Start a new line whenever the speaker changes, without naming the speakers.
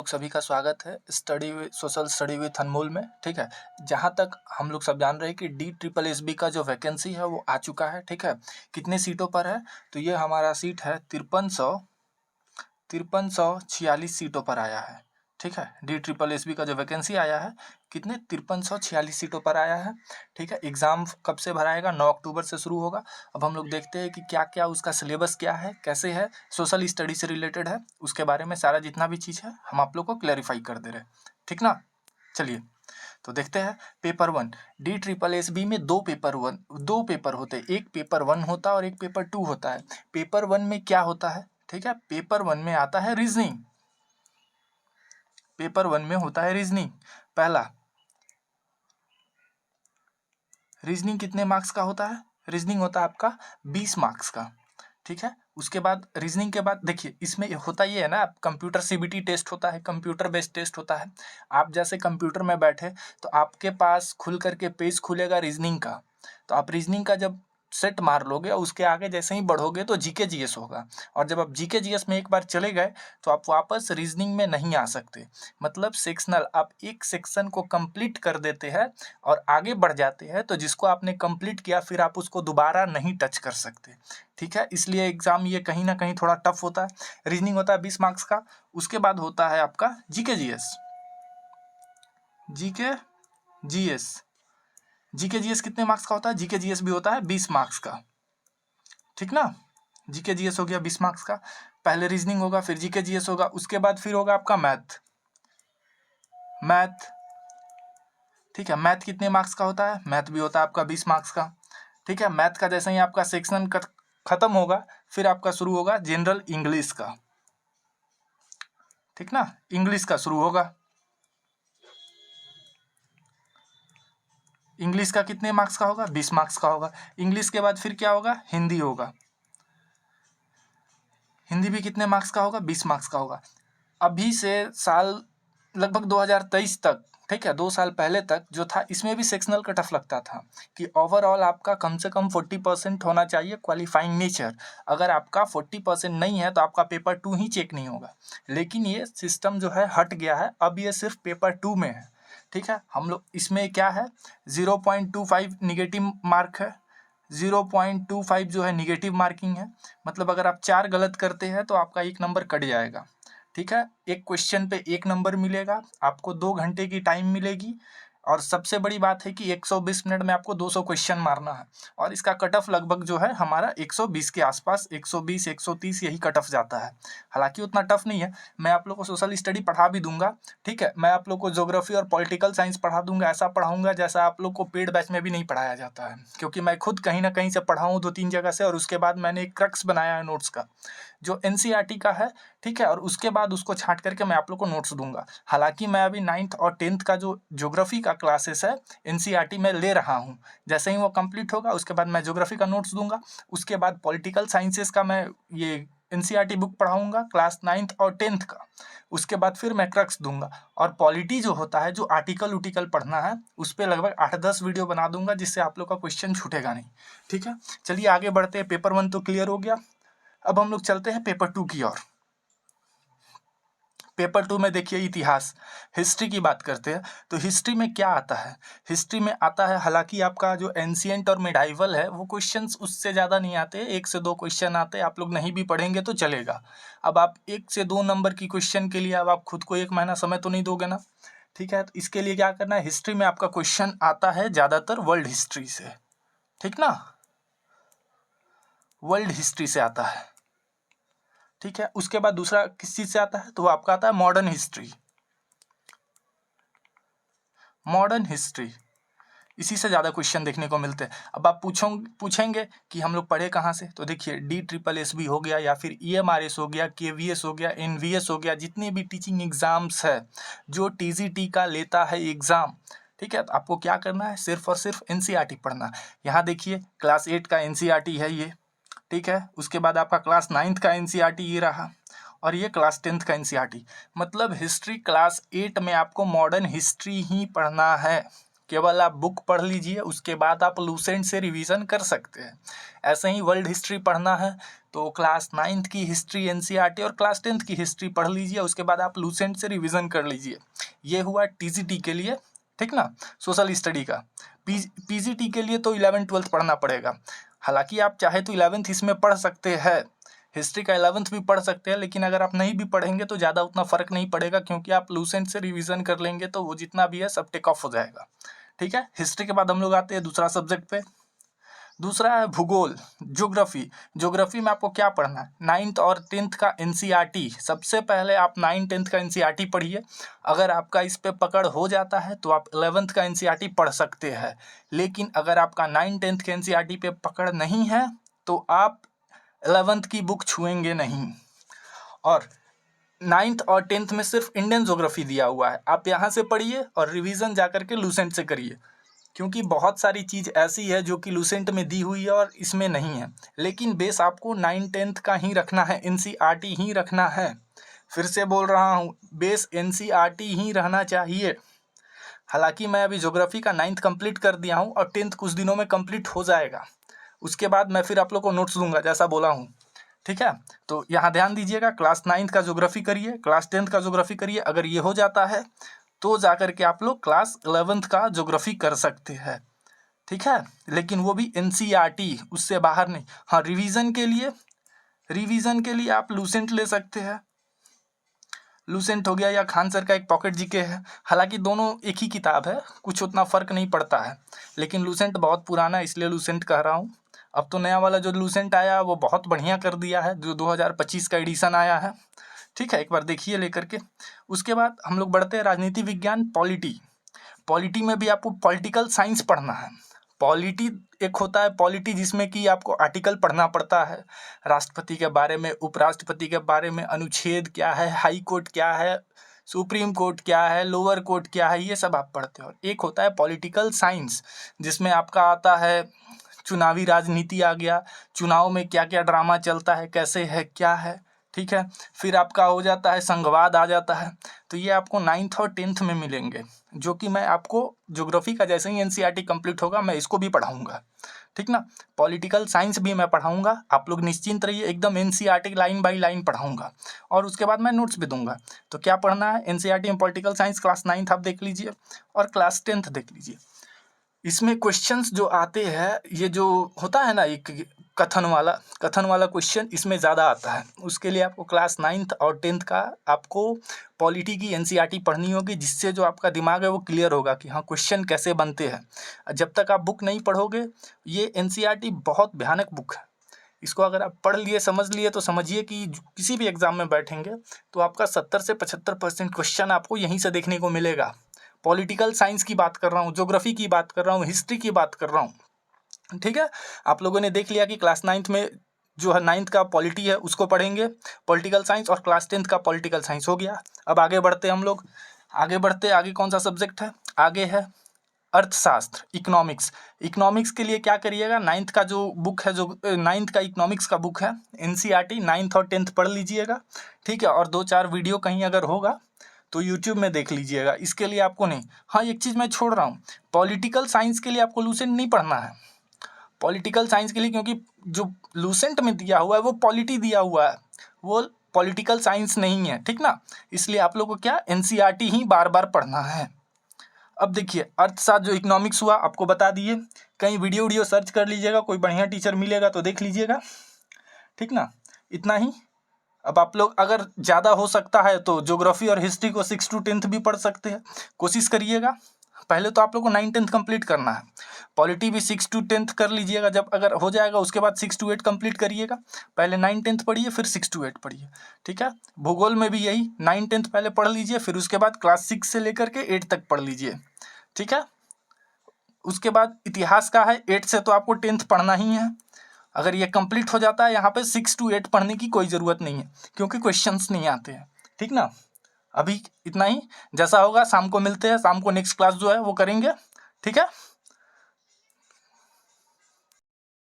सभी का स्वागत है सोशल स्टडी विथ अनमोल में। ठीक है, जहाँ तक हम लोग सब जान रहे हैं कि DSSB का जो वैकेंसी है वो आ चुका है। ठीक है, कितने सीटों पर है? तो ये हमारा सीट है 5346 सीटों पर आया है। ठीक है, DSSB का जो वैकेंसी आया है कितने 5346 सीटों पर आया है। ठीक है, एग्ज़ाम कब से भराएगा? 9 अक्टूबर से शुरू होगा। अब हम लोग देखते हैं कि क्या क्या उसका सिलेबस क्या है, कैसे है, सोशल स्टडी से रिलेटेड है, उसके बारे में सारा जितना भी चीज़ है हम आप लोग को क्लैरिफाई कर दे रहे हैं। ठीक ना, चलिए तो देखते हैं। पेपर 1 DSSB में दो पेपर होते हैं, एक पेपर 1 होता है और एक पेपर 2 होता है। पेपर 1 में क्या होता है? ठीक है, पेपर 1 में आता है रीजनिंग। पेपर 1 में होता है रीजनिंग। पहला रीजनिंग कितने मार्क्स का होता है? रीजनिंग होता है आपका 20 मार्क्स का। ठीक है, उसके बाद रीजनिंग के बाद देखिए इसमें होता ये है ना, कंप्यूटर CBT टेस्ट होता है, कंप्यूटर बेस्ड टेस्ट होता है। आप जैसे कंप्यूटर में बैठे तो आपके पास खुल करके पेज खुलेगा रीजनिंग का, तो आप रीजनिंग का जब सेट मार लोगे और उसके आगे जैसे ही बढ़ोगे तो GK GS होगा, और जब आप GK GS में एक बार चले गए तो आप वापस रीजनिंग में नहीं आ सकते। मतलब सेक्शनल, आप एक सेक्शन को कंप्लीट कर देते हैं और आगे बढ़ जाते हैं, तो जिसको आपने कंप्लीट किया फिर आप उसको दोबारा नहीं टच कर सकते। ठीक है, इसलिए एग्जाम ये कहीं ना कहीं थोड़ा टफ होता है। रीजनिंग होता है 20 मार्क्स का। उसके बाद होता है आपका GK GS। GK GS कितने मार्क्स का होता है? GK GS भी होता है 20 मार्क्स का। ठीक ना, GK GS हो गया 20 मार्क्स का। पहले रीजनिंग होगा, फिर GK GS होगा, उसके बाद फिर होगा आपका मैथ। ठीक है, मैथ कितने मार्क्स का होता है? मैथ भी होता है आपका 20 मार्क्स का। ठीक है, मैथ का जैसे ही आपका सेक्शन खत्म होगा फिर आपका शुरू होगा जनरल इंग्लिश का। ठीक ना, इंग्लिश का शुरू होगा। इंग्लिश का कितने मार्क्स का होगा? 20 मार्क्स का होगा। इंग्लिश के बाद फिर क्या होगा? हिंदी होगा। हिंदी भी कितने मार्क्स का होगा? 20 मार्क्स का होगा। अभी से साल लगभग 2023 तक, ठीक है, 2 साल पहले तक जो था इसमें भी सेक्शनल का टफ लगता था कि ओवरऑल आपका कम से कम 40% होना चाहिए क्वालिफाइंग नेचर। अगर आपका 40% नहीं है तो आपका पेपर 2 ही चेक नहीं होगा। लेकिन ये सिस्टम जो है हट गया है, अब ये सिर्फ पेपर 2 में है। ठीक है, हम लोग इसमें क्या है 0.25 निगेटिव मार्क है। 0.25 जो है निगेटिव मार्किंग है। मतलब अगर आप 4 गलत करते हैं तो आपका 1 नंबर कट जाएगा। ठीक है, एक क्वेश्चन पे 1 नंबर मिलेगा, आपको 2 घंटे की टाइम मिलेगी, और सबसे बड़ी बात है कि 120 मिनट में आपको 200 क्वेश्चन मारना है। और इसका कट ऑफ लगभग जो है हमारा 120 के आसपास, 120 130 यही कट ऑफ जाता है। हालांकि उतना टफ नहीं है। मैं आप लोग को सोशल स्टडी पढ़ा भी दूंगा। ठीक है, मैं आप लोग को ज्योग्राफी और पॉलिटिकल साइंस पढ़ा दूंगा। ऐसा पढ़ाऊंगा जैसा आप लोग को पेड बैच में भी नहीं पढ़ाया जाता है, क्योंकि मैं खुद कहीं ना कहीं से पढ़ा हूँ 2-3 जगह से, और उसके बाद मैंने एक क्रक्स बनाया है नोट्स का जो NCERT का है। ठीक है, और उसके बाद उसको छांट करके मैं आप लोग को नोट्स दूंगा। हालांकि मैं अभी 9th और 10th का जो ज्योग्राफी का क्लासेस है NCERT में ले रहा हूँ। जैसे ही वो कंप्लीट होगा उसके बाद मैं ज्योग्राफी का नोट्स दूंगा। उसके बाद पॉलिटिकल साइंसेस का मैं ये NCERT बुक पढ़ाऊंगा क्लास 9th और 10th का। उसके बाद फिर मैं क्रक्स दूंगा। और पॉलिटी जो होता है, जो आर्टिकल पढ़ना है, उस पर लगभग 8-10 वीडियो बना दूंगा, जिससे आप लोग का क्वेश्चन छूटेगा नहीं। ठीक है, चलिए आगे बढ़ते हैं। पेपर 1 तो क्लियर हो गया। अब हम लोग चलते हैं पेपर 2 की ओर। पेपर 2 में देखिए इतिहास, हिस्ट्री की बात करते हैं। तो हिस्ट्री में क्या आता है? हिस्ट्री में आता है, हालांकि आपका जो एंशिएंट और मिडाइवल है वो क्वेश्चंस उससे ज़्यादा नहीं आते, 1 से 2 क्वेश्चन आते हैं। आप लोग नहीं भी पढ़ेंगे तो चलेगा। अब आप 1 से 2 नंबर की क्वेश्चन के लिए अब आप खुद को 1 महीना समय तो नहीं दोगे ना। ठीक है, तो इसके लिए क्या करना है, हिस्ट्री में आपका क्वेश्चन आता है ज़्यादातर वर्ल्ड हिस्ट्री से। ठीक ना, वर्ल्ड हिस्ट्री से आता है। ठीक है, उसके बाद दूसरा किस चीज़ से आता है, तो वो आपका आता है मॉडर्न हिस्ट्री। मॉडर्न हिस्ट्री, इसी से ज़्यादा क्वेश्चन देखने को मिलते हैं। अब आप पूछेंगे कि हम लोग पढ़े कहाँ से, तो देखिए DSSB हो गया, या फिर EMRS हो गया, KVS हो गया, NVS हो गया, जितने भी टीचिंग एग्ज़ाम्स है जो TGT का लेता है एग्ज़ाम। ठीक है, तो आपको क्या करना है, सिर्फ और सिर्फ NCERT पढ़ना। यहाँ देखिए क्लास 8 का NCERT है ये। ठीक है, उसके बाद आपका क्लास 9th का NCERT ये रहा, और ये क्लास 10th का NCERT। मतलब हिस्ट्री क्लास 8 में आपको मॉडर्न हिस्ट्री ही पढ़ना है। केवल आप बुक पढ़ लीजिए, उसके बाद आप लूसेंट से रिवीजन कर सकते हैं। ऐसे ही वर्ल्ड हिस्ट्री पढ़ना है तो क्लास 9th की हिस्ट्री एनसीईआरटी और क्लास 10th की हिस्ट्री पढ़ लीजिए, उसके बाद आप लूसेंट से रिवीजन कर लीजिए। ये हुआ टीजीटी के लिए, ठीक ना, सोशल स्टडी का। पीजीटी के लिए तो 11th-12th पढ़ना पड़ेगा। हालांकि आप चाहे तो 11th इसमें पढ़ सकते हैं, हिस्ट्री का 11th भी पढ़ सकते हैं, लेकिन अगर आप नहीं भी पढ़ेंगे तो ज़्यादा उतना फ़र्क नहीं पड़ेगा, क्योंकि आप लूसेंट से रिवीजन कर लेंगे तो वो जितना भी है सब टेक ऑफ हो जाएगा। ठीक है, हिस्ट्री के बाद हम लोग आते हैं दूसरा सब्जेक्ट पे। दूसरा है भूगोल, ज्योग्राफी। ज्योग्राफी में आपको क्या पढ़ना है? 9th और 10th का एनसीईआरटी। सबसे पहले आप 9th 10th का एनसीईआरटी पढ़िए। अगर आपका इस पे पकड़ हो जाता है तो आप 11th का एनसीईआरटी पढ़ सकते हैं। लेकिन अगर आपका 9th 10th के एनसीईआरटी पे पकड़ नहीं है तो आप 11th की बुक छुएंगे नहीं। और 9th और 10th में सिर्फ इंडियन ज्योग्राफी दिया हुआ है, आप यहाँ से पढ़िए और रिवीजन जा करके लूसेंट से करिए, क्योंकि बहुत सारी चीज़ ऐसी है जो कि लूसेंट में दी हुई है और इसमें नहीं है। लेकिन बेस आपको 9th 10th का ही रखना है, एनसीईआरटी ही रखना है। फिर से बोल रहा हूँ, बेस एनसीईआरटी ही रहना चाहिए। हालांकि मैं अभी ज्योग्राफी का 9th कंप्लीट कर दिया हूँ और 10th कुछ दिनों में कंप्लीट हो जाएगा। उसके बाद मैं फिर आप लोग को नोट्स दूंगा जैसा बोला हूँ, ठीक है। तो यहाँ ध्यान दीजिएगा, क्लास 9th का ज्योग्राफी करिए, क्लास 10th का ज्योग्राफी करिए। अगर ये हो जाता है तो जाकर के आप लोग क्लास 11th का ज्योग्राफी कर सकते हैं, ठीक है। लेकिन वो भी एनसीईआरटी, उससे बाहर नहीं। हाँ, रिवीजन के लिए आप लूसेंट ले सकते हैं। लूसेंट हो गया या खान सर का एक पॉकेट जीके है। हालांकि दोनों एक ही किताब है, कुछ उतना फ़र्क नहीं पड़ता है, लेकिन लूसेंट बहुत पुराना है इसलिए लूसेंट कह रहा हूँ। अब तो नया वाला जो लूसेंट आया वो बहुत बढ़िया कर दिया है, जो 2025 का एडिशन आया है, ठीक है। एक बार देखिए लेकर के। उसके बाद हम लोग बढ़ते हैं राजनीति विज्ञान, पॉलिटी में भी आपको पॉलिटिकल साइंस पढ़ना है। पॉलिटी एक होता है पॉलिटी जिसमें कि आपको आर्टिकल पढ़ना पड़ता है, राष्ट्रपति के बारे में, उपराष्ट्रपति के बारे में, अनुच्छेद क्या है, हाई कोर्ट क्या है, सुप्रीम कोर्ट क्या है, लोअर कोर्ट क्या है, ये सब आप पढ़ते हो। एक होता है पॉलिटिकल साइंस जिसमें आपका आता है चुनावी राजनीति आ गया, चुनाव में क्या क्या ड्रामा चलता है, कैसे है, क्या है, ठीक है। फिर आपका हो जाता है संघवाद आ जाता है। तो ये आपको 9th और 10th में मिलेंगे, जो कि मैं आपको ज्योग्राफी का जैसे ही एनसीईआरटी कंप्लीट होगा मैं इसको भी पढ़ाऊंगा, ठीक ना। पॉलिटिकल साइंस भी मैं पढ़ाऊंगा, आप लोग निश्चिंत रहिए, एकदम एनसीईआरटी लाइन बाय लाइन पढ़ाऊंगा और उसके बाद मैं नोट्स भी दूंगा। तो क्या पढ़ना है एनसीईआरटी में? पॉलिटिकल साइंस क्लास 9th आप देख लीजिए और क्लास 10th देख लीजिए। इसमें क्वेश्चंस जो आते हैं, ये जो होता है ना एक कथन वाला क्वेश्चन इसमें ज़्यादा आता है। उसके लिए आपको क्लास 9th और 10th का आपको पॉलिटी की एनसीईआरटी पढ़नी होगी, जिससे जो आपका दिमाग है वो क्लियर होगा कि हाँ क्वेश्चन कैसे बनते हैं। जब तक आप बुक नहीं पढ़ोगे, ये एनसीईआरटी बहुत भयानक बुक है। इसको अगर आप पढ़ लिए, समझ लिए, तो समझिए कि किसी भी एग्ज़ाम में बैठेंगे तो आपका 70 से 75% क्वेश्चन आपको यहीं से देखने को मिलेगा। पॉलिटिकल साइंस की बात कर रहा हूँ, ज्योग्राफी की बात कर रहा हूँ, हिस्ट्री की बात कर रहा हूँ, ठीक है। आप लोगों ने देख लिया कि क्लास 9th में जो है 9th का पॉलिटी है उसको पढ़ेंगे, पॉलिटिकल साइंस, और क्लास 10th का पॉलिटिकल साइंस हो गया। अब आगे बढ़ते हम लोग, आगे कौन सा सब्जेक्ट है? आगे है अर्थशास्त्र, इकोनॉमिक्स के लिए क्या करिएगा, 9th का जो बुक है, जो 9th का इकोनॉमिक्स का बुक है एनसीईआरटी 9th और 10th पढ़ लीजिएगा, ठीक है। और 2-4 वीडियो कहीं अगर होगा तो यूट्यूब में देख लीजिएगा, इसके लिए आपको नहीं। हाँ, एक चीज़ मैं छोड़ रहा हूँ, पॉलिटिकल साइंस के लिए आपको लूसेंट नहीं पढ़ना है। पॉलिटिकल साइंस के लिए, क्योंकि जो लूसेंट में दिया हुआ है वो पॉलिटी दिया हुआ है, वो पॉलिटिकल साइंस नहीं है, ठीक ना। इसलिए आप लोग को क्या एनसीईआरटी ही बार बार पढ़ना है। अब देखिए अर्थशास्त्र जो इकोनॉमिक्स हुआ आपको बता दिए, कहीं वीडियो सर्च कर लीजिएगा, कोई बढ़िया टीचर मिलेगा तो देख लीजिएगा, ठीक ना। इतना ही। अब आप लोग अगर ज़्यादा हो सकता है तो ज्योग्राफी और हिस्ट्री को 6 to 10th भी पढ़ सकते हैं, कोशिश करिएगा। पहले तो आप लोग को 9 10th कंप्लीट करना है, पॉलिटी भी 6 to 10th कर लीजिएगा, जब अगर हो जाएगा उसके बाद 6 to 8 कंप्लीट करिएगा। पहले 9 10th पढ़िए फिर 6 to 8 पढ़िए, ठीक है। भूगोल में भी यही 9 10th पहले पढ़ लीजिए, फिर उसके बाद क्लास 6 से लेकर के 8 तक पढ़ लीजिए, ठीक है। उसके बाद इतिहास का है 8 से तो आपको 10th पढ़ना ही है। अगर ये कंप्लीट हो जाता है यहाँ पे 6 to 8 पढ़ने की कोई ज़रूरत नहीं है, क्योंकि क्वेश्चंस नहीं आते हैं, ठीक ना। अभी इतना ही, जैसा होगा शाम को मिलते हैं, शाम को नेक्स्ट क्लास जो है वो करेंगे, ठीक है।